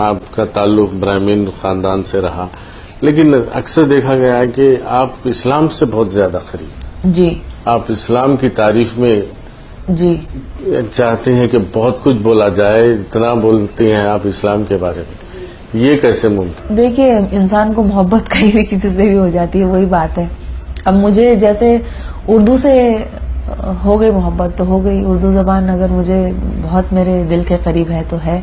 आपका ताल्लुक ब्राह्मण खानदान से रहा, लेकिन अक्सर देखा गया है कि आप इस्लाम से बहुत ज्यादा करीब। जी। आप इस्लाम की तारीफ में जी चाहते हैं कि बहुत कुछ बोला जाए, इतना बोलते हैं आप इस्लाम के बारे में, ये कैसे मुमकिन? देखिए, इंसान को मोहब्बत कहीं भी किसी से भी हो जाती है, वही बात है। अब मुझे जैसे उर्दू से हो गई मोहब्बत तो हो गई, उर्दू जबान अगर मुझे बहुत मेरे दिल के करीब है तो है।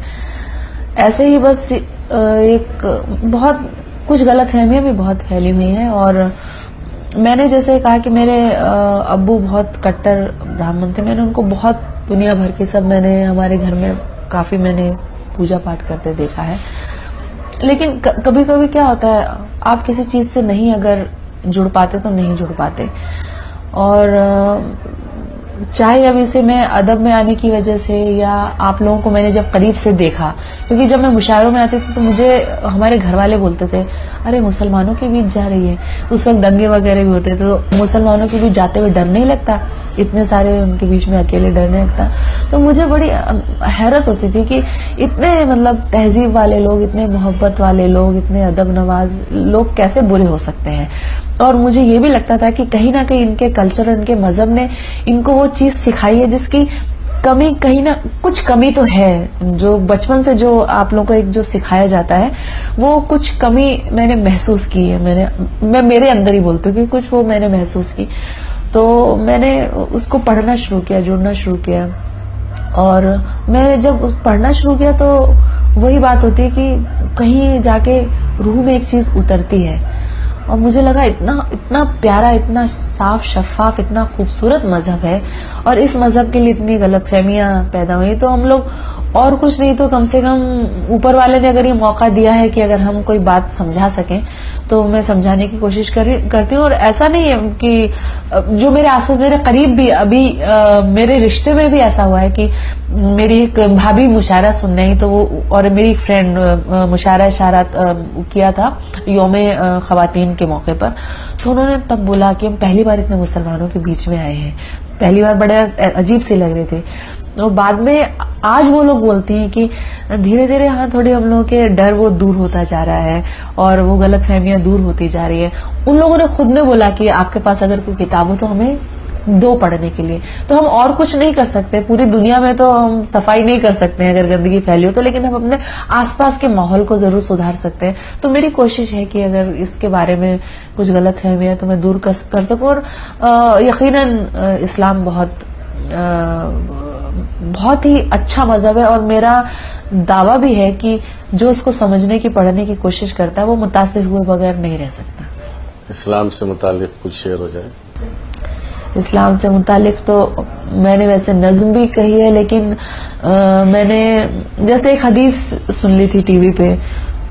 ऐसे ही बस एक बहुत कुछ गलतफहमियां भी बहुत फैली हुई हैं। और मैंने जैसे कहा कि मेरे अब्बू बहुत कट्टर ब्राह्मण थे, मैंने उनको बहुत दुनिया भर की सब मैंने हमारे घर में काफी मैंने पूजा पाठ करते देखा है। लेकिन कभी कभी क्या होता है, आप किसी चीज से नहीं अगर जुड़ पाते तो नहीं जुड़ पाते। और चाहे अब इसे मैं अदब में आने की वजह से या आप लोगों को मैंने जब करीब से देखा, क्योंकि जब मैं मुशायरों में आती थी तो मुझे हमारे घर वाले बोलते थे, अरे मुसलमानों के बीच जा रही है। उस वक्त दंगे वगैरह भी होते थे, तो मुसलमानों के बीच जाते हुए डर नहीं लगता, इतने सारे उनके बीच में अकेले डर नहीं लगता। तो मुझे बड़ी हैरत होती थी कि इतने मतलब तहजीब वाले लोग, इतने मोहब्बत वाले लोग, इतने अदब नवाज लोग कैसे बुरे हो सकते हैं। और मुझे ये भी लगता था कि कहीं ना कहीं इनके कल्चर, इनके मजहब ने इनको वो चीज सिखाई है जिसकी कमी, कहीं ना कुछ कमी तो है। जो बचपन से जो आप लोगों को एक जो सिखाया जाता है, वो कुछ कमी मैंने महसूस की है। मैं मेरे अंदर ही बोलती हूँ कि कुछ वो मैंने महसूस की, तो मैंने उसको पढ़ना शुरू किया, जुड़ना शुरू किया। और मैं जब पढ़ना शुरू किया तो वही बात होती है कि कहीं जाके रूह में एक चीज उतरती है। और मुझे लगा इतना प्यारा, इतना साफ शफाफ, इतना खूबसूरत मजहब है, और इस मजहब के लिए इतनी गलतफहमियां पैदा हुई। तो हम लोग और कुछ नहीं तो कम से कम ऊपर वाले ने अगर ये मौका दिया है कि अगर हम कोई बात समझा सकें तो मैं समझाने की कोशिश करती हूँ। और ऐसा नहीं है कि जो मेरे आसपास, मेरे करीब भी अभी मेरे रिश्ते में भी ऐसा हुआ है कि मेरी एक भाभी मुशायरा सुन रही तो वो, और मेरी एक फ्रेंड मुशायरा इशारात किया था यौमे खवातीन के मौके पर, तो उन्होंने तब बोला कि हम पहली बार इतने मुसलमानों के बीच में आए हैं। पहली बार बड़े अजीब से लग रहे थे। तो बाद में आज वो लोग बोलते हैं कि धीरे धीरे हाँ थोड़ी हम लोगों के डर वो दूर होता जा रहा है और वो गलतफहमियां दूर होती जा रही है। उन लोगों ने खुद ने बोला कि आपके पास अगर कोई किताब हो तो हमें दो पढ़ने के लिए। तो हम और कुछ नहीं कर सकते, पूरी दुनिया में तो हम सफाई नहीं कर सकते हैं अगर गंदगी फैली हो तो, लेकिन हम अपने आसपास के माहौल को जरूर सुधार सकते हैं। तो मेरी कोशिश है कि अगर इसके बारे में कुछ गलतफहमी है तो मैं दूर कर सकूं। और यकीनन इस्लाम बहुत ही अच्छा मजहब है, और मेरा दावा भी है कि जो इसको समझने की, पढ़ने की कोशिश करता है वो मुतासिर हुए बगैर नहीं रह सकता। इस्लाम से मुतालिक कुछ शेर हो जाए। इस्लाम से मुतालिक तो मैंने वैसे नज्म भी कही है, लेकिन मैंने जैसे एक हदीस सुन ली थी टीवी पे,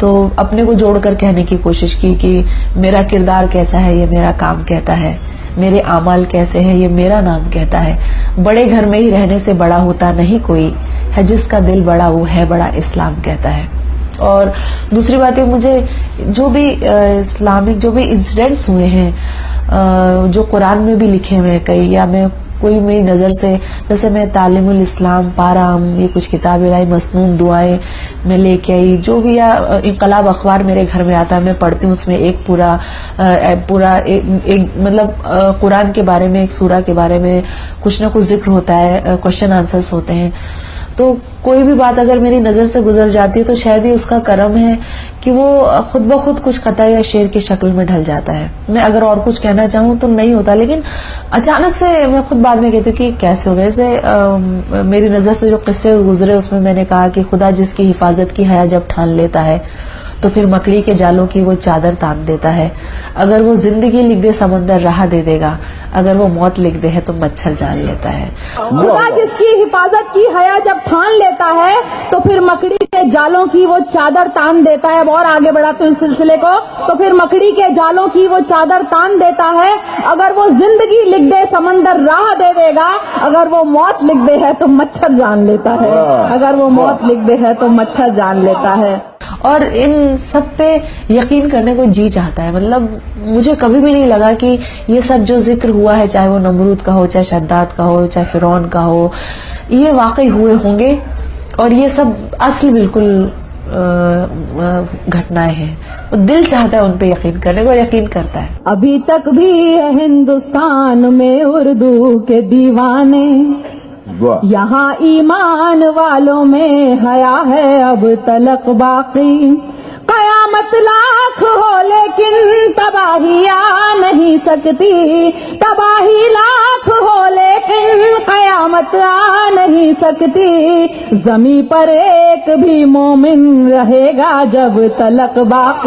तो अपने को जोड़कर कहने की कोशिश की कि मेरा किरदार कैसा है ये मेरा काम कहता है, मेरे आमाल कैसे हैं ये मेरा नाम कहता है, बड़े घर में ही रहने से बड़ा होता नहीं कोई, है जिसका दिल बड़ा वो है बड़ा इस्लाम कहता है। और दूसरी बात है, मुझे जो भी इस्लामिक जो भी इंसिडेंट्स हुए हैं, जो कुरान में भी लिखे हुए हैं कई, या मैं कोई मेरी नजर से, जैसे मैं तालीमुल इस्लाम, पाराम, ये कुछ किताबें लाई, मसनून दुआएं मैं लेके आई, जो भी, या इनकलाब अखबार मेरे घर में आता है मैं पढ़ती हूँ, उसमें एक पूरा मतलब कुरान के बारे में, एक सूरा के बारे में कुछ ना कुछ जिक्र होता है, क्वेश्चन आंसर्स होते हैं। तो कोई भी बात अगर मेरी नजर से गुजर जाती है तो शायद ही उसका करम है कि वो खुद ब खुद कुछ कथा या शेर की शक्ल में ढल जाता है। मैं अगर और कुछ कहना चाहूँ तो नहीं होता, लेकिन अचानक से मैं खुद बाद में कहती हूँ कि कैसे हो गए। जैसे मेरी नजर से जो किस्से गुजरे उसमें मैंने कहा कि खुदा जिसकी हिफाजत की हया जब ठान लेता है तो फिर मकड़ी के जालों की वो चादर तान देता है। अगर वो जिंदगी लिख दे समंदर राह दे देगा, अगर वो मौत लिख दे है तो मच्छर जान लेता है। खुदा जिसकी हिफाजत की हया जब ठान लेता है तो फिर मकड़ी के जालों की वो चादर तान देता है। अब और आगे बढ़ाते हैं इस सिलसिले को, तो फिर मकड़ी के जालों की वो चादर तान देता है। अगर वो जिंदगी लिख दे समंदर राह दे देगा, अगर वो मौत लिख दे है तो मच्छर जान लेता है, अगर वो मौत लिख दे है तो मच्छर जान लेता है। और इन सब पे यकीन करने को जी चाहता है। मतलब मुझे कभी भी नहीं लगा कि ये सब जो जिक्र हुआ है, चाहे वो नमरूद का हो, चाहे शद्दाद का हो, चाहे फिरौन का हो, ये वाकई हुए होंगे और ये सब असल बिल्कुल घटनाएं हैं, वो दिल चाहता है उन पे यकीन करने को, यकीन करता है। अभी तक भी है हिंदुस्तान में उर्दू के दीवाने, यहाँ ईमान वालों में हया है अब तलक बाकी। कयामत लाख हो लेकिन तबाही आ नहीं सकती, तबाही लाख हो लेकिन कयामत आ नहीं सकती। जमी पर एक भी मोमिन रहेगा जब तलक बाकी।